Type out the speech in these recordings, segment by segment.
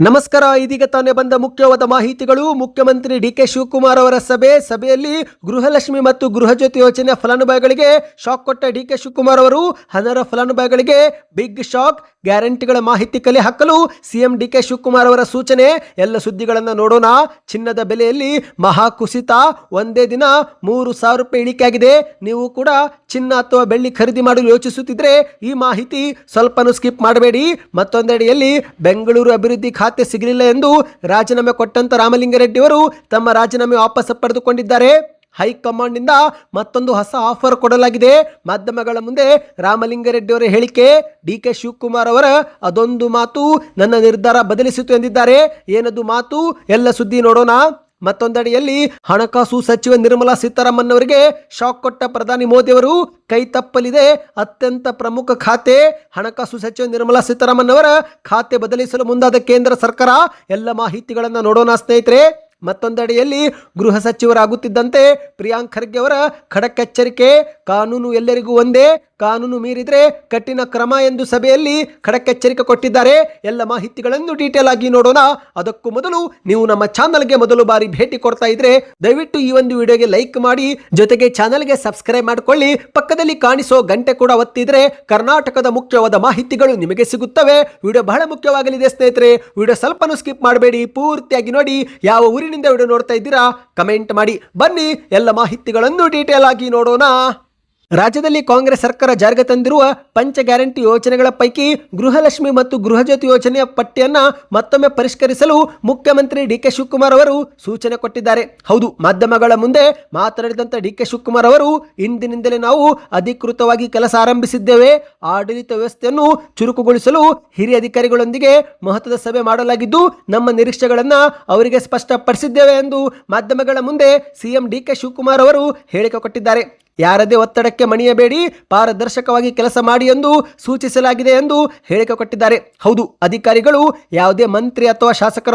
ನಮಸ್ಕಾರ. ಇದೀಗ ತಾನೇ ಬಂದ ಮುಖ್ಯವಾದ ಮಾಹಿತಿಗಳು. ಮುಖ್ಯಮಂತ್ರಿ ಡಿ.ಕೆ. ಶಿವಕುಮಾರ್ ಅವರ ಸಭೆಯಲ್ಲಿ ಗೃಹಲಕ್ಷ್ಮಿ ಮತ್ತು ಗೃಹಜ್ಯೋತಿ ಯೋಜನೆ ಫಲಾನುಭವಿಗಳಿಗೆ ಶಾಕ್ ಕೊಟ್ಟ ಡಿ.ಕೆ. ಶಿವಕುಮಾರ್ ಅವರು ಅನರ್ಹ ಫಲಾನುಭವಿಗಳಿಗೆ ಬಿಗ್ ಶಾಕ್. ಗ್ಯಾರಂಟಿಗಳ ಮಾಹಿತಿ ಕಲೆ ಹಾಕಲು ಸಿಎಂ ಡಿ.ಕೆ. ಶಿವಕುಮಾರ್ ಅವರ ಸೂಚನೆ. ಎಲ್ಲ ಸುದ್ದಿಗಳನ್ನು ನೋಡೋಣ. ಚಿನ್ನದ ಬೆಲೆಯಲ್ಲಿ ಮಹಾ ಕುಸಿತ. ಒಂದೇ ದಿನ 3,000 ರೂಪಾಯಿ ಇಳಿಕೆಯಾಗಿದೆ. ನೀವು ಕೂಡ ಚಿನ್ನ ಅಥವಾ ಬೆಳ್ಳಿ ಖರೀದಿ ಮಾಡಲು ಯೋಚಿಸುತ್ತಿದ್ರೆ ಈ ಮಾಹಿತಿ ಸ್ವಲ್ಪನೂ ಸ್ಕಿಪ್ ಮಾಡಬೇಡಿ. ಮತ್ತೊಂದೆಡೆಯಲ್ಲಿ ಬೆಂಗಳೂರು ಅಭಿವೃದ್ಧಿ ಖಾತೆ ಸಿಗಲಿಲ್ಲ ಎಂದು ರಾಜೀನಾಮೆ ಕೊಟ್ಟಂತ ರಾಮಲಿಂಗಾರೆಡ್ಡಿ ಅವರು ತಮ್ಮ ರಾಜೀನಾಮೆ ವಾಪಸ್ ಪಡೆದುಕೊಂಡಿದ್ದಾರೆ. ಹೈಕಮಾಂಡ್ ನಿಂದ ಮತ್ತೊಂದು ಹೊಸ ಆಫರ್ ಕೊಡಲಾಗಿದೆ. ಮಾಧ್ಯಮಗಳ ಮುಂದೆ ರಾಮಲಿಂಗಾರೆಡ್ಡಿ ಅವರ ಹೇಳಿಕೆ. ಡಿ.ಕೆ. ಶಿವಕುಮಾರ್ ಅವರ ಅದೊಂದು ಮಾತು ನನ್ನ ನಿರ್ಧಾರ ಬದಲಿಸಿತು ಎಂದಿದ್ದಾರೆ. ಏನದು ಮಾತು? ಎಲ್ಲ ಸುದ್ದಿ ನೋಡೋಣ. ಮತ್ತೊಂದೆಡೆಯಲ್ಲಿ ಹಣಕಾಸು ಸಚಿವ ನಿರ್ಮಲಾ ಸೀತಾರಾಮನ್ ಅವರಿಗೆ ಶಾಕ್ ಕೊಟ್ಟ ಪ್ರಧಾನಿ ಮೋದಿ ಅವರು. ಕೈ ತಪ್ಪಲಿದೆ ಅತ್ಯಂತ ಪ್ರಮುಖ ಖಾತೆ. ಹಣಕಾಸು ಸಚಿವ ನಿರ್ಮಲಾ ಸೀತಾರಾಮನ್ ಅವರ ಖಾತೆ ಬದಲಿಸಲು ಮುಂದಾದ ಕೇಂದ್ರ ಸರ್ಕಾರ. ಎಲ್ಲ ಮಾಹಿತಿಗಳನ್ನು ನೋಡೋಣ ಸ್ನೇಹಿತರೆ. ಮತ್ತೊಂದೆಡೆಯಲ್ಲಿ ಗೃಹ ಸಚಿವರಾಗುತ್ತಿದ್ದಂತೆ ಪ್ರಿಯಾಂಕ್ ಖರ್ಗೆ ಅವರ ಖಡಕ್ ಎಚ್ಚರಿಕೆ. ಕಾನೂನು ಎಲ್ಲರಿಗೂ ಒಂದೇ, ಕಾನೂನು ಮೀರಿದ್ರೆ ಕಠಿಣ ಕ್ರಮ ಎಂದು ಸಭೆಯಲ್ಲಿ ಖಡಕ್ ಎಚ್ಚರಿಕೆ ಕೊಟ್ಟಿದ್ದಾರೆ. ಎಲ್ಲ ಮಾಹಿತಿಗಳನ್ನು ಡೀಟೇಲ್ ಆಗಿ ನೋಡೋಣ. ಅದಕ್ಕೂ ಮೊದಲು ನೀವು ನಮ್ಮ ಚಾನಲ್ಗೆ ಮೊದಲು ಬಾರಿ ಭೇಟಿ ಕೊಡ್ತಾ ಇದ್ರೆ ದಯವಿಟ್ಟು ಈ ಒಂದು ವಿಡಿಯೋಗೆ ಲೈಕ್ ಮಾಡಿ, ಜೊತೆಗೆ ಚಾನಲ್ಗೆ ಸಬ್ಸ್ಕ್ರೈಬ್ ಮಾಡಿಕೊಳ್ಳಿ. ಪಕ್ಕದಲ್ಲಿ ಕಾಣಿಸೋ ಗಂಟೆ ಕೂಡ ಒತ್ತಿದ್ರೆ ಕರ್ನಾಟಕದ ಮುಖ್ಯವಾದ ಮಾಹಿತಿಗಳು ನಿಮಗೆ ಸಿಗುತ್ತವೆ. ವಿಡಿಯೋ ಬಹಳ ಮುಖ್ಯವಾಗಲಿದೆ ಸ್ನೇಹಿತರೆ. ವಿಡಿಯೋ ಸ್ವಲ್ಪನೂ ಸ್ಕಿಪ್ ಮಾಡಬೇಡಿ, ಪೂರ್ತಿಯಾಗಿ ನೋಡಿ. ಯಾವ ಊರಿನಿಂದ ವಿಡಿಯೋ ನೋಡ್ತಾ ಇದ್ದೀರಾ ಕಮೆಂಟ್ ಮಾಡಿ. ಬನ್ನಿ ಎಲ್ಲ ಮಾಹಿತಿಗಳನ್ನು ಡೀಟೇಲ್ ಆಗಿ ನೋಡೋಣ. ರಾಜ್ಯದಲ್ಲಿ ಕಾಂಗ್ರೆಸ್ ಸರ್ಕಾರ ಜಾರಿಗೆ ತಂದಿರುವ ಪಂಚ ಗ್ಯಾರಂಟಿ ಯೋಜನೆಗಳ ಪೈಕಿ ಗೃಹಲಕ್ಷ್ಮಿ ಮತ್ತು ಗೃಹಜ್ಯೋತಿ ಯೋಜನೆಯ ಪಟ್ಟಿಯನ್ನ ಮತ್ತೊಮ್ಮೆ ಪರಿಷ್ಕರಿಸಲು ಮುಖ್ಯಮಂತ್ರಿ ಡಿ.ಕೆ. ಶಿವಕುಮಾರ್ ಅವರು ಸೂಚನೆ ಕೊಟ್ಟಿದ್ದಾರೆ. ಹೌದು, ಮಾಧ್ಯಮಗಳ ಮುಂದೆ ಮಾತನಾಡಿದಂತ ಡಿ.ಕೆ. ಶಿವಕುಮಾರ್ ಅವರು ಇಂದಿನಿಂದಲೇ ನಾವು ಅಧಿಕೃತವಾಗಿ ಕೆಲಸ ಆರಂಭಿಸಿದ್ದೇವೆ. ಆಡಳಿತ ವ್ಯವಸ್ಥೆಯನ್ನು ಚುರುಕುಗೊಳಿಸಲು ಹಿರಿಯ ಅಧಿಕಾರಿಗಳೊಂದಿಗೆ ಮಹತ್ವದ ಸಭೆ ಮಾಡಲಾಗಿದ್ದು ನಮ್ಮ ನಿರೀಕ್ಷೆಗಳನ್ನ ಅವರಿಗೆ ಸ್ಪಷ್ಟಪಡಿಸಿದ್ದೇವೆ ಎಂದು ಮಾಧ್ಯಮಗಳ ಮುಂದೆ ಸಿಎಂ ಡಿ.ಕೆ. ಶಿವಕುಮಾರ್ ಅವರು ಹೇಳಿಕೆ ಕೊಟ್ಟಿದ್ದಾರೆ. ಯಾರದೇ ಒತ್ತಡಕ್ಕೆ ಮಣಿಯಬೇಡಿ, ಪಾರದರ್ಶಕವಾಗಿ ಕೆಲಸ ಮಾಡಿ ಎಂದು ಸೂಚಿಸಲಾಗಿದೆ ಎಂದು ಹೇಳಿಕೆ ಕೊಟ್ಟಿದ್ದಾರೆ. ಹೌದು, ಅಧಿಕಾರಿಗಳು ಯಾವುದೇ ಮಂತ್ರಿ ಅಥವಾ ಶಾಸಕರ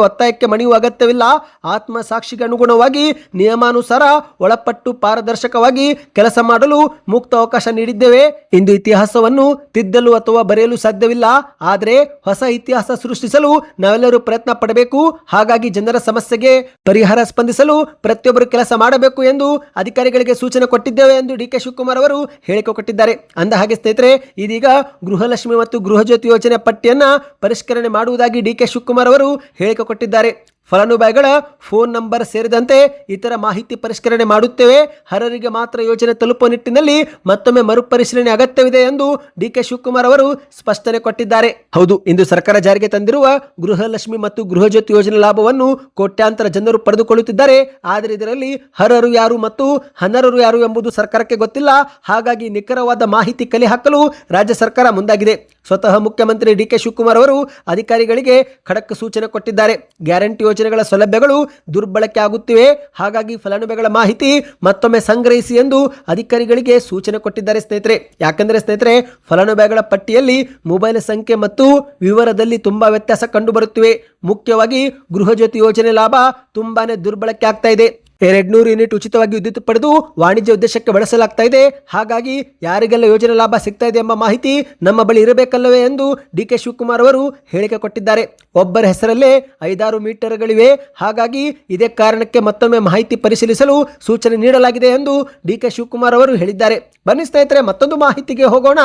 ಒತ್ತಾಯಕ್ಕೆ ಮಣಿಯುವ ಅಗತ್ಯವಿಲ್ಲ. ಆತ್ಮಸಾಕ್ಷಿಗೆ ಅನುಗುಣವಾಗಿ ನಿಯಮಾನುಸಾರ ಒಳಪಟ್ಟು ಪಾರದರ್ಶಕವಾಗಿ ಕೆಲಸ ಮಾಡಲು ಮುಕ್ತ ಅವಕಾಶ ನೀಡಿದ್ದೇವೆ. ಇಂದು ಇತಿಹಾಸವನ್ನು ತಿದ್ದಲು ಅಥವಾ ಬರೆಯಲು ಸಾಧ್ಯವಿಲ್ಲ, ಆದರೆ ಹೊಸ ಇತಿಹಾಸ ಸೃಷ್ಟಿಸಲು ನಾವೆಲ್ಲರೂ ಪ್ರಯತ್ನ ಪಡಬೇಕು. ಹಾಗಾಗಿ ಜನರ ಸಮಸ್ಯೆಗೆ ಪರಿಹಾರ ಸ್ಪಂದಿಸಲು ಪ್ರತಿಯೊಬ್ಬರು ಕೆಲಸ ಮಾಡಬೇಕು ಎಂದು ಅಧಿಕಾರಿಗಳಿಗೆ ಸೂಚನೆ ಕೊಟ್ಟಿದ್ದೇವೆ ಎಂದು ಡಿ.ಕೆ. ಶಿವಕುಮಾರ್ ಅವರು ಹೇಳಿಕೆ ಕೊಟ್ಟಿದ್ದಾರೆ. ಅಂದ ಹಾಗೆ ಸ್ನೇಹಿತರೆ, ಇದೀಗ ಗೃಹಲಕ್ಷ್ಮಿ ಮತ್ತು ಗೃಹಜ್ಯೋತಿ ಯೋಜನೆ ಪಟ್ಟಿಯನ್ನ ಪರಿಷ್ಕರಣೆ ಮಾಡುವುದಾಗಿ ಡಿ.ಕೆ. ಶಿವಕುಮಾರ್ ಅವರು ಹೇಳಿಕೆ ಕೊಟ್ಟಿದ್ದಾರೆ. ಫಲಾನುಭವಿಗಳ ಫೋನ್ ನಂಬರ್ ಸೇರಿದಂತೆ ಇತರ ಮಾಹಿತಿ ಪರಿಷ್ಕರಣೆ ಮಾಡುತ್ತೇವೆ. ಅರ್ಹರಿಗೆ ಮಾತ್ರ ಯೋಜನೆ ತಲುಪುವ ನಿಟ್ಟಿನಲ್ಲಿ ಮತ್ತೊಮ್ಮೆ ಮರುಪರಿಶೀಲನೆ ಅಗತ್ಯವಿದೆ ಎಂದು ಡಿ.ಕೆ. ಶಿವಕುಮಾರ್ ಅವರು ಸ್ಪಷ್ಟನೆ ಕೊಟ್ಟಿದ್ದಾರೆ. ಹೌದು, ಇಂದು ಸರ್ಕಾರ ಜಾರಿಗೆ ತಂದಿರುವ ಗೃಹಲಕ್ಷ್ಮಿ ಮತ್ತು ಗೃಹಜ್ಯೋತಿ ಯೋಜನೆ ಲಾಭವನ್ನು ಕೋಟ್ಯಾಂತರ ಜನರು ಪಡೆದುಕೊಳ್ಳುತ್ತಿದ್ದಾರೆ. ಆದರೆ ಇದರಲ್ಲಿ ಅರ್ಹರು ಯಾರು ಮತ್ತು ಅನರ್ಹರು ಯಾರು ಎಂಬುದು ಸರ್ಕಾರಕ್ಕೆ ಗೊತ್ತಿಲ್ಲ. ಹಾಗಾಗಿ ನಿಖರವಾದ ಮಾಹಿತಿ ಕಲೆ ಹಾಕಲು ರಾಜ್ಯ ಸರ್ಕಾರ ಮುಂದಾಗಿದೆ. ಸ್ವತಃ ಮುಖ್ಯಮಂತ್ರಿ ಡಿ.ಕೆ. ಶಿವಕುಮಾರ್ ಅವರು ಅಧಿಕಾರಿಗಳಿಗೆ ಖಡಕ್ ಸೂಚನೆ ಕೊಟ್ಟಿದ್ದಾರೆ. ಗ್ಯಾರಂಟಿ ಯೋಜನೆಗಳ ಸೌಲಭ್ಯಗಳು ದುರ್ಬಳಕೆ ಆಗುತ್ತಿವೆ. ಹಾಗಾಗಿ ಫಲಾನುಭವಿಗಳ ಮಾಹಿತಿ ಮತ್ತೊಮ್ಮೆ ಸಂಗ್ರಹಿಸಿ ಎಂದು ಅಧಿಕಾರಿಗಳಿಗೆ ಸೂಚನೆ ಕೊಟ್ಟಿದ್ದಾರೆ ಸ್ನೇಹಿತರೆ. ಯಾಕಂದ್ರೆ ಸ್ನೇಹಿತರೆ, ಫಲಾನುಭವಿಗಳ ಪಟ್ಟಿಯಲ್ಲಿ ಮೊಬೈಲ್ ಸಂಖ್ಯೆ ಮತ್ತು ವಿವರದಲ್ಲಿ ತುಂಬಾ ವ್ಯತ್ಯಾಸ ಕಂಡು ಬರುತ್ತಿವೆ. ಮುಖ್ಯವಾಗಿ ಗೃಹಜ್ಯೋತಿ ಯೋಜನೆ ಲಾಭ ತುಂಬಾನೇ ದುರ್ಬಳಕೆ ಆಗ್ತಾ ಇದೆ. 200 ಯೂನಿಟ್ ಉಚಿತವಾಗಿ ವಿದ್ಯುತ್ ಪಡೆದು ವಾಣಿಜ್ಯ ಉದ್ದೇಶಕ್ಕೆ ಬಳಸಲಾಗ್ತಾ ಇದೆ. ಹಾಗಾಗಿ ಯಾರಿಗೆಲ್ಲ ಯೋಜನೆ ಲಾಭ ಸಿಗ್ತಾ ಇದೆ ಎಂಬ ಮಾಹಿತಿ ನಮ್ಮ ಬಳಿ ಇರಬೇಕಲ್ಲವೇ ಎಂದು ಡಿ.ಕೆ. ಶಿವಕುಮಾರ್ ಅವರು ಹೇಳಿಕೆ ಕೊಟ್ಟಿದ್ದಾರೆ. ಒಬ್ಬರ ಹೆಸರಲ್ಲೇ 5-6 ಮೀಟರ್ಗಳಿವೆ. ಹಾಗಾಗಿ ಇದೇ ಕಾರಣಕ್ಕೆ ಮತ್ತೊಮ್ಮೆ ಮಾಹಿತಿ ಪರಿಶೀಲಿಸಲು ಸೂಚನೆ ನೀಡಲಾಗಿದೆ ಎಂದು ಡಿ.ಕೆ. ಶಿವಕುಮಾರ್ ಅವರು ಹೇಳಿದ್ದಾರೆ. ಬನ್ನಿ ಸ್ನೇಹಿತರೆ, ಮತ್ತೊಂದು ಮಾಹಿತಿಗೆ ಹೋಗೋಣ.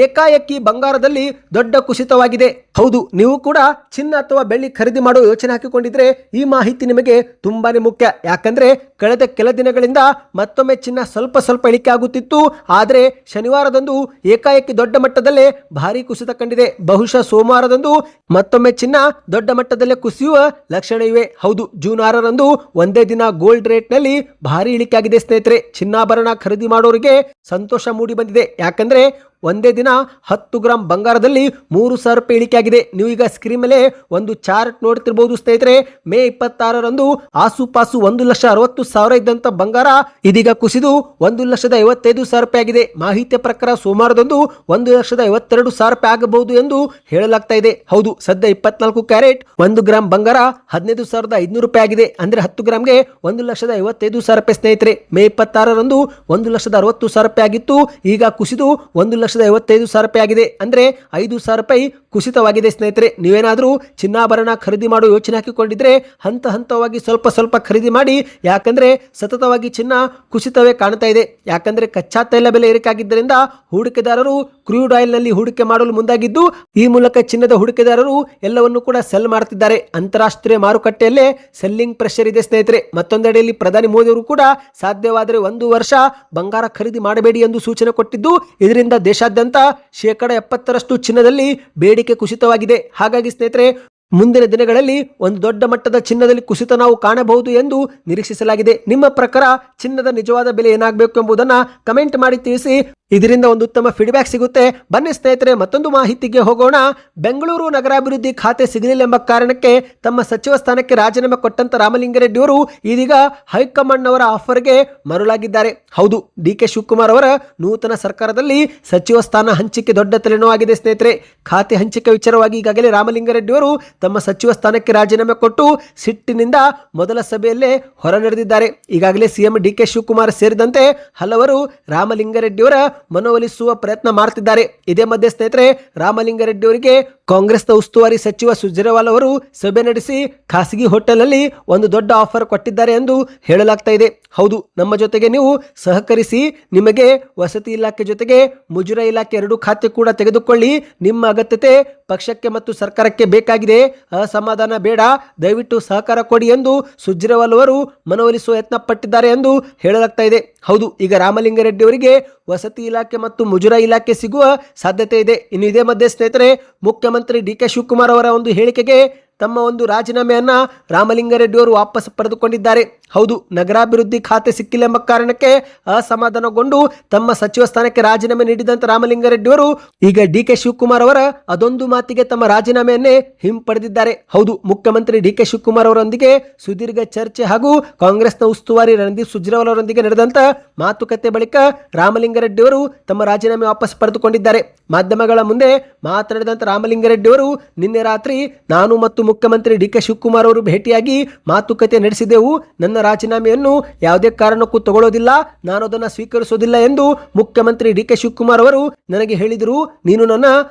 ಏಕಾಏಕಿ ಬಂಗಾರದಲ್ಲಿ ದೊಡ್ಡ ಕುಸಿತವಾಗಿದೆ. ಹೌದು, ನೀವು ಕೂಡ ಚಿನ್ನ ಅಥವಾ ಬೆಳ್ಳಿ ಖರೀದಿ ಮಾಡುವ ಯೋಚನೆ ಹಾಕಿಕೊಂಡಿದ್ರೆ ಈ ಮಾಹಿತಿ ನಿಮಗೆ ತುಂಬಾನೇ ಮುಖ್ಯ. ಯಾಕಂದ್ರೆ ಕಳೆದ ಕೆಲ ದಿನಗಳಿಂದ ಮತ್ತೊಮ್ಮೆ ಚಿನ್ನ ಸ್ವಲ್ಪ ಇಳಿಕೆ ಆಗುತ್ತಿತ್ತು. ಆದರೆ ಶನಿವಾರದಂದು ಏಕಾಏಕಿ ದೊಡ್ಡ ಮಟ್ಟದಲ್ಲೇ ಭಾರಿ ಕುಸಿತ ಕಂಡಿದೆ. ಬಹುಶಃ ಸೋಮವಾರದಂದು ಮತ್ತೊಮ್ಮೆ ಚಿನ್ನ ದೊಡ್ಡ ಮಟ್ಟದಲ್ಲೇ ಕುಸಿಯುವ ಲಕ್ಷಣ ಇವೆ. ಹೌದು, ಜೂನ್ 6ರಂದು ಒಂದೇ ದಿನ ಗೋಲ್ಡ್ ರೇಟ್ ನಲ್ಲಿ ಭಾರಿ ಇಳಿಕೆ ಆಗಿದೆ ಸ್ನೇಹಿತರೆ. ಚಿನ್ನಾಭರಣ ಖರೀದಿ ಮಾಡೋರಿಗೆ ಸಂತೋಷ ಮೂಡಿ ಬಂದಿದೆ. ಯಾಕಂದ್ರೆ ಒಂದೇ ದಿನ 10 ಗ್ರಾಂ ಬಂಗಾರದಲ್ಲಿ 3,000 ರೂಪಾಯಿ ಇಳಿಕೆ ಆಗಿದೆ. ನೀವು ಈಗ ಸ್ಕ್ರೀನ್ ಮೇಲೆ ಒಂದು ಚಾರ್ಟ್ ನೋಡ್ತಿರಬಹುದು ಸ್ನೇಹಿತರೆ. ಮೇ 26ರಂದು ಆಸುಪಾಸು 1,60,000 ಇದ್ದಂತ ಬಂಗಾರ ಇದೀಗ ಕುಸಿದು 1,55,000 ರೂಪಾಯಿ ಆಗಿದೆ. ಮಾಹಿತಿಯ ಪ್ರಕಾರ ಸೋಮವಾರದಂದು 1,52,000 ರೂಪಾಯಿ ಆಗಬಹುದು ಎಂದು ಹೇಳಲಾಗ್ತಾ ಇದೆ. ಹೌದು, ಸದ್ಯ 24 ಕ್ಯಾರೆಟ್ 1 ಗ್ರಾಂ ಬಂಗಾರ 15,500 ರೂಪಾಯಿ ಆಗಿದೆ. ಅಂದ್ರೆ 10 ಗ್ರಾಮ್ಗೆ 1,55,000 ರೂಪಾಯಿ ಸ್ನೇಹಿತರೆ. ಮೇ 26ರಂದು 1,60,000 ರೂಪಾಯಿ ಆಗಿತ್ತು. ಈಗ ಕುಸಿದು 1,52,000 1,55,000 ಆಗಿದೆ. ಅಂದ್ರೆ 5,000 ರೂಪಾಯಿ ಕುಸಿತವಾಗಿದೆ ಸ್ನೇಹಿತರೆ. ನೀವೇನಾದ್ರೂ ಚಿನ್ನಾಭರಣ ಖರೀದಿ ಮಾಡೋ ಯೋಚನೆ ಹಾಕಿಕೊಂಡಿದ್ರೆ ಹಂತ ಹಂತವಾಗಿ ಸ್ವಲ್ಪ ಖರೀದಿ ಮಾಡಿ. ಯಾಕಂದ್ರೆ ಸತತವಾಗಿ ಚಿನ್ನ ಕುಸಿತವೇ ಕಾಣ್ತಾ ಇದೆ. ಯಾಕಂದ್ರೆ ಕಚ್ಚಾ ತೈಲ ಬೆಲೆ ಏರಿಕೆಯಾಗಿದ್ದರಿಂದ ಹೂಡಿಕೆದಾರರು ಕ್ರೂಡ್ ಆಯಿಲ್ ನಲ್ಲಿ ಹೂಡಿಕೆ ಮಾಡಲು ಮುಂದಾಗಿದ್ದು, ಈ ಮೂಲಕ ಚಿನ್ನದ ಹೂಡಿಕೆದಾರರು ಎಲ್ಲವನ್ನು ಕೂಡ ಸೆಲ್ ಮಾಡ್ತಿದ್ದಾರೆ. ಅಂತಾರಾಷ್ಟ್ರೀಯ ಮಾರುಕಟ್ಟೆಯಲ್ಲೇ ಸೆಲ್ಲಿಂಗ್ ಪ್ರೆಷರ್ ಇದೆ ಸ್ನೇಹಿತರೆ. ಮತ್ತೊಂದೆಡೆಯಲ್ಲಿ ಪ್ರಧಾನಿ ಮೋದಿ ಅವರು ಕೂಡ ಸಾಧ್ಯವಾದರೆ 1 ವರ್ಷ ಬಂಗಾರ ಖರೀದಿ ಮಾಡಬೇಡಿ ಎಂದು ಸೂಚನೆ ಕೊಟ್ಟಿದ್ದು, ಇದರಿಂದ ದೇಶಾದ್ಯಂತ 70% ಚಿನ್ನದಲ್ಲಿ ಬೇಡಿಕೆ ಕುಸಿತವಾಗಿದೆ. ಹಾಗಾಗಿ ಸ್ನೇಹಿತರೆ, ಮುಂದಿನ ದಿನಗಳಲ್ಲಿ ಒಂದು ದೊಡ್ಡ ಮಟ್ಟದ ಚಿನ್ನದಲ್ಲಿ ಕುಸಿತ ನಾವು ಕಾಣಬಹುದು ಎಂದು ನಿರೀಕ್ಷಿಸಲಾಗಿದೆ. ನಿಮ್ಮ ಪ್ರಕಾರ ಚಿನ್ನದ ನಿಜವಾದ ಬೆಲೆ ಏನಾಗಬೇಕು ಎಂಬುದನ್ನು ಕಮೆಂಟ್ ಮಾಡಿ ತಿಳಿಸಿ. ಇದರಿಂದ ಒಂದು ಉತ್ತಮ ಫೀಡ್ಬ್ಯಾಕ್ ಸಿಗುತ್ತೆ. ಬನ್ನಿ ಸ್ನೇಹಿತರೆ, ಮತ್ತೊಂದು ಮಾಹಿತಿಗೆ ಹೋಗೋಣ. ಬೆಂಗಳೂರು ನಗರಾಭಿವೃದ್ಧಿ ಖಾತೆ ಸಿಗಲಿಲ್ಲ ಎಂಬ ಕಾರಣಕ್ಕೆ ತಮ್ಮ ಸಚಿವ ಸ್ಥಾನಕ್ಕೆ ರಾಜೀನಾಮೆ ಕೊಟ್ಟಂತ ರಾಮಲಿಂಗಾರೆಡ್ಡಿ ಅವರು ಇದೀಗ ಹೈಕಮಾಂಡ್ ಅವರ ಆಫರ್ಗೆ ಮರುಳಾಗಿದ್ದಾರೆ. ಹೌದು, ಡಿ.ಕೆ. ಶಿವಕುಮಾರ್ ಅವರ ನೂತನ ಸರ್ಕಾರದಲ್ಲಿ ಸಚಿವ ಸ್ಥಾನ ಹಂಚಿಕೆ ದೊಡ್ಡ ತಲೆನೋವಾಗಿದೆ ಸ್ನೇಹಿತರೆ. ಖಾತೆ ಹಂಚಿಕೆ ವಿಚಾರವಾಗಿ ಈಗಾಗಲೇ ರಾಮಲಿಂಗಾರೆಡ್ಡಿ ಅವರು ತಮ್ಮ ಸಚಿವ ಸ್ಥಾನಕ್ಕೆ ರಾಜೀನಾಮೆ ಕೊಟ್ಟು ಸಿಟ್ಟಿನಿಂದ ಮೊದಲ ಸಭೆಯಲ್ಲೇ ಹೊರ ನಡೆದಿದ್ದಾರೆ. ಈಗಾಗಲೇ ಸಿಎಂ ಡಿ.ಕೆ. ಶಿವಕುಮಾರ್ ಸೇರಿದಂತೆ ಹಲವರು ರಾಮಲಿಂಗಾರೆಡ್ಡಿ ಅವರ ಮನವೊಲಿಸುವ ಪ್ರಯತ್ನ ಮಾಡ್ತಿದ್ದಾರೆ. ಇದೇ ಮಧ್ಯೆ ಸ್ನೇಹಿತರೆ, ರಾಮಲಿಂಗಾರೆಡ್ಡಿ ಅವರಿಗೆ ಕಾಂಗ್ರೆಸ್ನ ಉಸ್ತುವಾರಿ ಸಚಿವ ಸುರ್ಜೇವಾಲಾ ಅವರು ಸಭೆ ನಡೆಸಿ ಖಾಸಗಿ ಹೋಟೆಲ್ನಲ್ಲಿ ಒಂದು ದೊಡ್ಡ ಆಫರ್ ಕೊಟ್ಟಿದ್ದಾರೆ ಎಂದು ಹೇಳಲಾಗ್ತಾ ಇದೆ. ಹೌದು, ನಮ್ಮ ಜೊತೆಗೆ ನೀವು ಸಹಕರಿಸಿ, ನಿಮಗೆ ವಸತಿ ಇಲಾಖೆ ಜೊತೆಗೆ ಮುಜರಾಯಿ ಇಲಾಖೆ 2 ಖಾತೆ ಕೂಡ ತೆಗೆದುಕೊಳ್ಳಿ. ನಿಮ್ಮ ಅಗತ್ಯತೆ ಪಕ್ಷಕ್ಕೆ ಮತ್ತು ಸರ್ಕಾರಕ್ಕೆ ಬೇಕಾಗಿದೆ. ಅಸಮಾಧಾನ ಬೇಡ, ದಯವಿಟ್ಟು ಸಹಕಾರ ಕೊಡಿ ಎಂದು ಸುರ್ಜೇವಾಲಾ ಅವರು ಮನವೊಲಿಸುವ ಯತ್ನ ಪಟ್ಟಿದ್ದಾರೆ ಎಂದು ಹೇಳಲಾಗ್ತಾ ಇದೆ. ಹೌದು, ಈಗ ರಾಮಲಿಂಗಾರೆಡ್ಡಿ ಅವರಿಗೆ ವಸತಿ ಇಲಾಖೆ ಮತ್ತು ಮುಜರಾಯಿ ಇಲಾಖೆ ಸಿಗುವ ಸಾಧ್ಯತೆ ಇದೆ. ಇನ್ನು ಇದೇ ಮಧ್ಯೆ ಸ್ನೇಹಿತರೆ, ಮುಖ್ಯಮಂತ್ರಿ ಡಿ.ಕೆ. ಶಿವಕುಮಾರ್ ಅವರ ಒಂದು ಹೇಳಿಕೆಗೆ ತಮ್ಮ ಒಂದು ರಾಜೀನಾಮೆಯನ್ನ ರಾಮಲಿಂಗಾರೆಡ್ಡಿ ಅವರು ವಾಪಸ್ ಪಡೆದುಕೊಂಡಿದ್ದಾರೆ. ಹೌದು, ನಗರಾಭಿವೃದ್ಧಿ ಖಾತೆ ಸಿಕ್ಕಿಲ್ಲ ಎಂಬ ಕಾರಣಕ್ಕೆ ಅಸಮಾಧಾನಗೊಂಡು ತಮ್ಮ ಸಚಿವ ಸ್ಥಾನಕ್ಕೆ ರಾಜೀನಾಮೆ ನೀಡಿದಂತ ರಾಮಲಿಂಗಾರೆಡ್ಡಿ ಅವರು ಈಗ ಡಿ.ಕೆ. ಶಿವಕುಮಾರ್ ಅವರ ಅದೊಂದು ಮಾತಿಗೆ ತಮ್ಮ ರಾಜೀನಾಮೆಯನ್ನೇ ಹಿಂಪಡೆದಿದ್ದಾರೆ. ಹೌದು, ಮುಖ್ಯಮಂತ್ರಿ ಡಿ.ಕೆ. ಶಿವಕುಮಾರ್ ಅವರೊಂದಿಗೆ ಸುದೀರ್ಘ ಚರ್ಚೆ ಹಾಗೂ ಕಾಂಗ್ರೆಸ್ನ ಉಸ್ತುವಾರಿ ರಣದೀಪ್ ಸುರ್ಜೇವಾಲಾ ಅವರೊಂದಿಗೆ ನಡೆದಂತ ಮಾತುಕತೆ ಬಳಿಕ ರಾಮಲಿಂಗಾರೆಡ್ಡಿ ಅವರು ತಮ್ಮ ರಾಜೀನಾಮೆ ವಾಪಸ್ ಪಡೆದುಕೊಂಡಿದ್ದಾರೆ. ಮಾಧ್ಯಮಗಳ ಮುಂದೆ ಮಾತನಾಡಿದಂತ ರಾಮಲಿಂಗಾರೆಡ್ಡಿ ಅವರು ನಿನ್ನೆ ರಾತ್ರಿ ನಾನು ಮತ್ತು ಮುಖ್ಯಮಂತ್ರಿ ಡಿ.ಕೆ. ಶಿವಕುಮಾರ್ ಅವರು ಭೇಟಿಯಾಗಿ ಮಾತುಕತೆ ನಡೆಸಿದೆವು. ನನ್ನ ರಾಜೀನಾಮೆಯನ್ನು ಯಾವುದೇ ಕಾರಣಕ್ಕೂ ತಗೊಳ್ಳೋದಿಲ್ಲ, ನಾನು ಅದನ್ನು ಸ್ವೀಕರಿಸೋದಿಲ್ಲ ಎಂದು ಮುಖ್ಯಮಂತ್ರಿ ಡಿ.ಕೆ. ಶಿವಕುಮಾರ್ ಅವರು ನನಗೆ ಹೇಳಿದರು. ನೀನು ನನ್ನ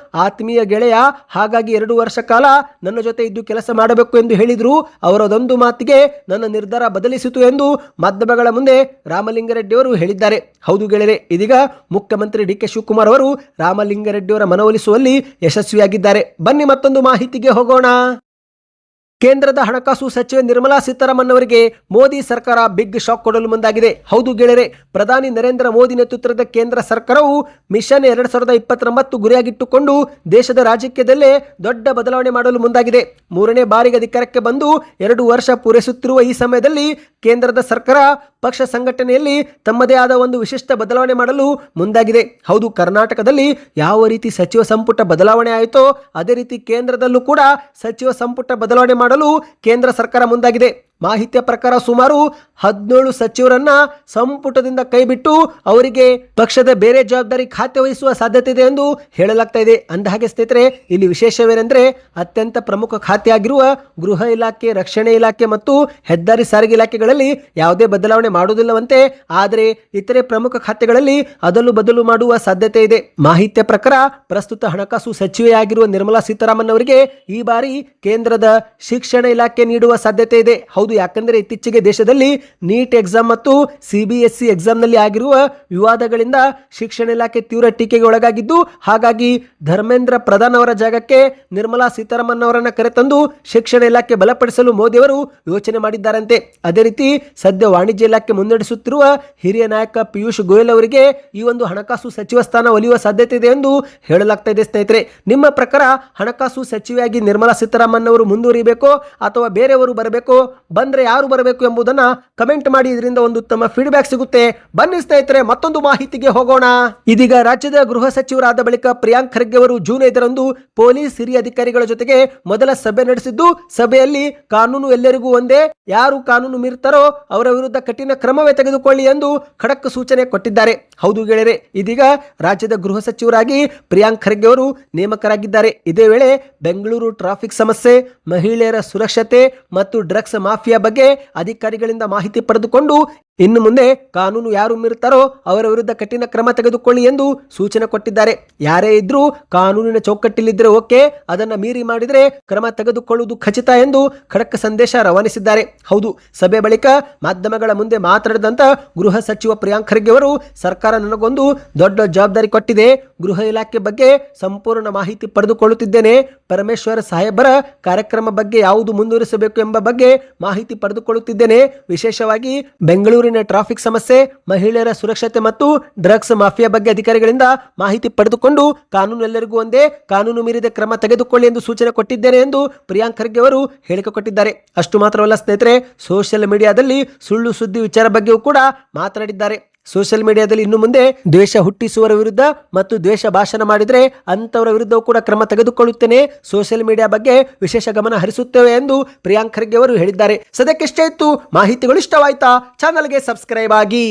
ಆತ್ಮೀಯ ಗೆಳೆಯ, ಹಾಗಾಗಿ 2 ವರ್ಷ ಕಾಲ ನನ್ನ ಜೊತೆ ಇದ್ದು ಕೆಲಸ ಮಾಡಬೇಕು ಎಂದು ಹೇಳಿದರು. ಅವರದೊಂದು ಮಾತಿಗೆ ನನ್ನ ನಿರ್ಧಾರ ಬದಲಿಸಿತು ಎಂದು ಮಾಧ್ಯಮಗಳ ಮುಂದೆ ರಾಮಲಿಂಗಾರೆಡ್ಡಿ ಅವರು ಹೇಳಿದ್ದಾರೆ. ಹೌದು ಗೆಳೆಯರೆ, ಇದೀಗ ಮುಖ್ಯಮಂತ್ರಿ ಡಿ.ಕೆ. ಶಿವಕುಮಾರ್ ಅವರು ರಾಮಲಿಂಗಾರೆಡ್ಡಿ ಅವರ ಮನವೊಲಿಸುವಲ್ಲಿ ಯಶಸ್ವಿಯಾಗಿದ್ದಾರೆ. ಬನ್ನಿ ಮತ್ತೊಂದು ಮಾಹಿತಿಗೆ ಹೋಗೋಣ. ಕೇಂದ್ರದ ಹಣಕಾಸು ಸಚಿವೆ ನಿರ್ಮಲಾ ಸೀತಾರಾಮನ್ ಅವರಿಗೆ ಮೋದಿ ಸರ್ಕಾರ ಬಿಗ್ ಶಾಕ್ ಕೊಡಲು ಮುಂದಾಗಿದೆ. ಹೌದು ಗೆಳೆಯರೆ, ಪ್ರಧಾನಿ ನರೇಂದ್ರ ಮೋದಿ ನೇತೃತ್ವದ ಕೇಂದ್ರ ಸರ್ಕಾರವು ಮಿಷನ್ 2029 ಗುರಿಯಾಗಿಟ್ಟುಕೊಂಡು ದೇಶದ ರಾಜಕೀಯದಲ್ಲೇ ದೊಡ್ಡ ಬದಲಾವಣೆ ಮಾಡಲು ಮುಂದಾಗಿದೆ. 3ನೇ ಬಾರಿಗೆ ಅಧಿಕಾರಕ್ಕೆ ಬಂದು 2 ವರ್ಷ ಪೂರೈಸುತ್ತಿರುವ ಈ ಸಮಯದಲ್ಲಿ ಕೇಂದ್ರದ ಸರ್ಕಾರ ಪಕ್ಷ ಸಂಘಟನೆಯಲ್ಲಿ ತಮ್ಮದೇ ಆದ ಒಂದು ವಿಶಿಷ್ಟ ಬದಲಾವಣೆ ಮಾಡಲು ಮುಂದಾಗಿದೆ. ಹೌದು, ಕರ್ನಾಟಕದಲ್ಲಿ ಯಾವ ರೀತಿ ಸಚಿವ ಸಂಪುಟ ಬದಲಾವಣೆ ಆಯಿತೋ ಅದೇ ರೀತಿ ಕೇಂದ್ರದಲ್ಲೂ ಕೂಡ ಸಚಿವ ಸಂಪುಟ ಬದಲಾವಣೆ ಮಾಡಲು ಕೇಂದ್ರ ಸರ್ಕಾರ ಮುಂದಾಗಿದೆ. ಮಾಹಿತಿಯ ಪ್ರಕಾರ ಸುಮಾರು 17 ಸಚಿವರನ್ನ ಸಂಪುಟದಿಂದ ಕೈಬಿಟ್ಟು ಅವರಿಗೆ ಪಕ್ಷದ ಬೇರೆ ಜವಾಬ್ದಾರಿ ಖಾತೆ ವಹಿಸುವ ಸಾಧ್ಯತೆ ಇದೆ ಎಂದು ಹೇಳಲಾಗ್ತಾ ಇದೆ. ಅಂದಹಾಗೆ ಸ್ನೇಹಿತರೆ, ಇಲ್ಲಿ ವಿಶೇಷವೇನೆಂದರೆ ಅತ್ಯಂತ ಪ್ರಮುಖ ಖಾತೆಯಾಗಿರುವ ಗೃಹ ಇಲಾಖೆ, ರಕ್ಷಣೆ ಇಲಾಖೆ ಮತ್ತು ಹೆದ್ದಾರಿ ಸಾರಿಗೆ ಇಲಾಖೆಗಳಲ್ಲಿ ಯಾವುದೇ ಬದಲಾವಣೆ ಮಾಡುವುದಿಲ್ಲವಂತೆ. ಆದರೆ ಇತರೆ ಪ್ರಮುಖ ಖಾತೆಗಳಲ್ಲಿ ಅದಲು ಬದಲು ಮಾಡುವ ಸಾಧ್ಯತೆ ಇದೆ. ಮಾಹಿತಿಯ ಪ್ರಕಾರ ಪ್ರಸ್ತುತ ಹಣಕಾಸು ಸಚಿವೆಯಾಗಿರುವ ನಿರ್ಮಲಾ ಸೀತಾರಾಮನ್ ಅವರಿಗೆ ಈ ಬಾರಿ ಕೇಂದ್ರದ ಶಿಕ್ಷಣ ಇಲಾಖೆ ನೀಡುವ ಸಾಧ್ಯತೆ ಇದೆ. ಹೌದು, ಯಾಕಂದರೆ ಇತ್ತೀಚೆಗೆ ದೇಶದಲ್ಲಿ ನೀಟ್ ಎಕ್ಸಾಮ್ ಮತ್ತು CBSE ಎಕ್ಸಾಮ್ ನಲ್ಲಿ ಆಗಿರುವ ವಿವಾದಗಳಿಂದ ಶಿಕ್ಷಣ ಇಲಾಖೆ ತೀವ್ರ ಟೀಕೆಗೆ ಒಳಗಾಗಿದ್ದು, ಹಾಗಾಗಿ ಧರ್ಮೇಂದ್ರ ಪ್ರಧಾನ್ ಅವರ ಜಾಗಕ್ಕೆ ನಿರ್ಮಲಾ ಸೀತಾರಾಮನ್ ಅವರನ್ನು ಕರೆತಂದು ಶಿಕ್ಷಣ ಇಲಾಖೆ ಬಲಪಡಿಸಲು ಮೋದಿ ಅವರು ಯೋಚನೆ ಮಾಡಿದ್ದಾರಂತೆ. ಅದೇ ರೀತಿ ಸದ್ಯ ವಾಣಿಜ್ಯ ಇಲಾಖೆ ಮುನ್ನಡೆಸುತ್ತಿರುವ ಹಿರಿಯ ನಾಯಕ ಪಿಯೂಷ್ ಗೋಯಲ್ ಅವರಿಗೆ ಈ ಒಂದು ಹಣಕಾಸು ಸಚಿವ ಸ್ಥಾನ ಒಲಿಯುವ ಸಾಧ್ಯತೆ ಇದೆ ಎಂದು ಹೇಳಲಾಗ್ತಾ ಇದೆ. ಸ್ನೇಹಿತರೆ, ನಿಮ್ಮ ಪ್ರಕಾರ ಹಣಕಾಸು ಸಚಿವೆಯಾಗಿ ನಿರ್ಮಲಾ ಸೀತಾರಾಮನ್ ಅವರು ಮುಂದುವರಿಬೇಕೋ ಅಥವಾ ಬೇರೆಯವರು ಬರಬೇಕೋ, ಬಂದ್ರೆ ಯಾರು ಬರಬೇಕು ಎಂಬುದನ್ನ ಕಮೆಂಟ್ ಮಾಡಿ. ಇದರಿಂದ ಒಂದು ಉತ್ತಮ ಫೀಡ್ಬ್ಯಾಕ್ ಸಿಗುತ್ತೆ. ಬನ್ನಿ ಸ್ನೇಹಿತರೆ, ಮತ್ತೊಂದು ಮಾಹಿತಿಗೆ ಹೋಗೋಣ. ಇದೀಗ ರಾಜ್ಯದ ಗೃಹ ಸಚಿವರಾದ ಬಳಿಕ ಪ್ರಿಯಾಂಕ್ ಖರ್ಗೆ ಅವರು ಜೂನ್ 5ರಂದು ಪೊಲೀಸ್ ಹಿರಿಯ ಅಧಿಕಾರಿಗಳ ಜೊತೆಗೆ ಮೊದಲ ಸಭೆ ನಡೆಸಿದ್ದು, ಸಭೆಯಲ್ಲಿ ಕಾನೂನು ಎಲ್ಲರಿಗೂ ಒಂದೇ, ಯಾರು ಕಾನೂನು ಮೀರ್ತಾರೋ ಅವರ ವಿರುದ್ಧ ಕಠಿಣ ಕ್ರಮವೇ ತೆಗೆದುಕೊಳ್ಳಿ ಎಂದು ಖಡಕ್ ಸೂಚನೆ ಕೊಟ್ಟಿದ್ದಾರೆ. ಹೌದು ಗೆಳೆಯರೆ, ಇದೀಗ ರಾಜ್ಯದ ಗೃಹ ಸಚಿವರಾಗಿ ಪ್ರಿಯಾಂಕ್ ಖರ್ಗೆ ಅವರು ನೇಮಕರಾಗಿದ್ದಾರೆ. ಇದೇ ವೇಳೆ ಬೆಂಗಳೂರು ಟ್ರಾಫಿಕ್ ಸಮಸ್ಯೆ, ಮಹಿಳೆಯರ ಸುರಕ್ಷತೆ ಮತ್ತು ಡ್ರಗ್ಸ್ ಮಾಫಿಯಾ ಬಗ್ಗೆ ಅಧಿಕಾರಿಗಳಿಂದ ಮಾಹಿತಿ ಪಡೆದುಕೊಂಡು ಇನ್ನು ಮುಂದೆ ಕಾನೂನು ಯಾರು ಮೀರುತ್ತಾರೋ ಅವರ ವಿರುದ್ಧ ಕಠಿಣ ಕ್ರಮ ತೆಗೆದುಕೊಳ್ಳಿ ಎಂದು ಸೂಚನೆ ಕೊಟ್ಟಿದ್ದಾರೆ. ಯಾರೇ ಇದ್ರೂ ಕಾನೂನಿನ ಚೌಕಟ್ಟಿಲಿದ್ದರೆ ಓಕೆ, ಅದನ್ನ ಮೀರಿ ಮಾಡಿದರೆ ಕ್ರಮ ತೆಗೆದುಕೊಳ್ಳುವುದು ಖಚಿತ ಎಂದು ಖಡಕ್ ಸಂದೇಶ ರವಾನಿಸಿದ್ದಾರೆ. ಹೌದು, ಸಭೆ ಬಳಿಕ ಮಾಧ್ಯಮಗಳ ಮುಂದೆ ಮಾತನಾಡಿದಂತ ಗೃಹ ಸಚಿವ ಪ್ರಿಯಾಂಕ್ ಖರ್ಗೆ ಅವರು, ಸರ್ಕಾರ ನನಗೊಂದು ದೊಡ್ಡ ಜವಾಬ್ದಾರಿ ಕೊಟ್ಟಿದೆ. ಗೃಹ ಇಲಾಖೆ ಬಗ್ಗೆ ಸಂಪೂರ್ಣ ಮಾಹಿತಿ ಪಡೆದುಕೊಳ್ಳುತ್ತಿದ್ದೇನೆ. ಪರಮೇಶ್ವರ ಸಾಹೇಬರ ಕಾರ್ಯಕ್ರಮ ಬಗ್ಗೆ ಯಾವುದು ಮುಂದುವರಿಸಬೇಕು ಎಂಬ ಬಗ್ಗೆ ಮಾಹಿತಿ ಪಡೆದುಕೊಳ್ಳುತ್ತಿದ್ದೇನೆ. ವಿಶೇಷವಾಗಿ ಬೆಂಗಳೂರಿನ ಟ್ರಾಫಿಕ್ ಸಮಸ್ಯೆ, ಮಹಿಳೆಯರ ಸುರಕ್ಷತೆ ಮತ್ತು ಡ್ರಗ್ಸ್ ಮಾಫಿಯಾ ಬಗ್ಗೆ ಅಧಿಕಾರಿಗಳಿಂದ ಮಾಹಿತಿ ಪಡೆದುಕೊಂಡು ಕಾನೂನು ಎಲ್ಲರಿಗೂ ಒಂದೇ, ಕಾನೂನು ಮೀರಿದ ಕ್ರಮ ತೆಗೆದುಕೊಳ್ಳಿ ಎಂದು ಸೂಚನೆ ಕೊಟ್ಟಿದ್ದೇನೆ ಎಂದು ಪ್ರಿಯಾಂಕ್ ಖರ್ಗೆ ಅವರು ಹೇಳಿಕೆ ಕೊಟ್ಟಿದ್ದಾರೆ. ಅಷ್ಟು ಮಾತ್ರವಲ್ಲ ಸ್ನೇಹಿತರೆ, ಸೋಷಿಯಲ್ ಮೀಡಿಯಾದಲ್ಲಿ ಸುಳ್ಳು ಸುದ್ದಿ ವಿಚಾರ ಬಗ್ಗೆಯೂ ಕೂಡ ಮಾತನಾಡಿದ್ದಾರೆ. ಸೋಷಿಯಲ್ ಮೀಡಿಯಾದಲ್ಲಿ ಇನ್ನು ಮುಂದೆ ದ್ವೇಷ ಹುಟ್ಟಿಸುವವರ ವಿರುದ್ಧ ಮತ್ತು ದ್ವೇಷ ಭಾಷಣ ಮಾಡಿದರೆ ಅಂತವರ ವಿರುದ್ಧವೂ ಕೂಡ ಕ್ರಮ ತೆಗೆದುಕೊಳ್ಳುತ್ತೇನೆ. ಸೋಷಿಯಲ್ ಮೀಡಿಯಾ ಬಗ್ಗೆ ವಿಶೇಷ ಗಮನ ಹರಿಸುತ್ತೇವೆ ಎಂದು ಪ್ರಿಯಾಂಕ್ ಖರ್ಗೆ ಅವರು ಹೇಳಿದ್ದಾರೆ. ಸದ್ಯಕ್ಕಿಷ್ಟೇ ಇತ್ತು ಮಾಹಿತಿಗಳು. ಇಷ್ಟವಾಯ್ತಾ? ಚಾನಲ್ಗೆ ಸಬ್ಸ್ಕ್ರೈಬ್ ಆಗಿ.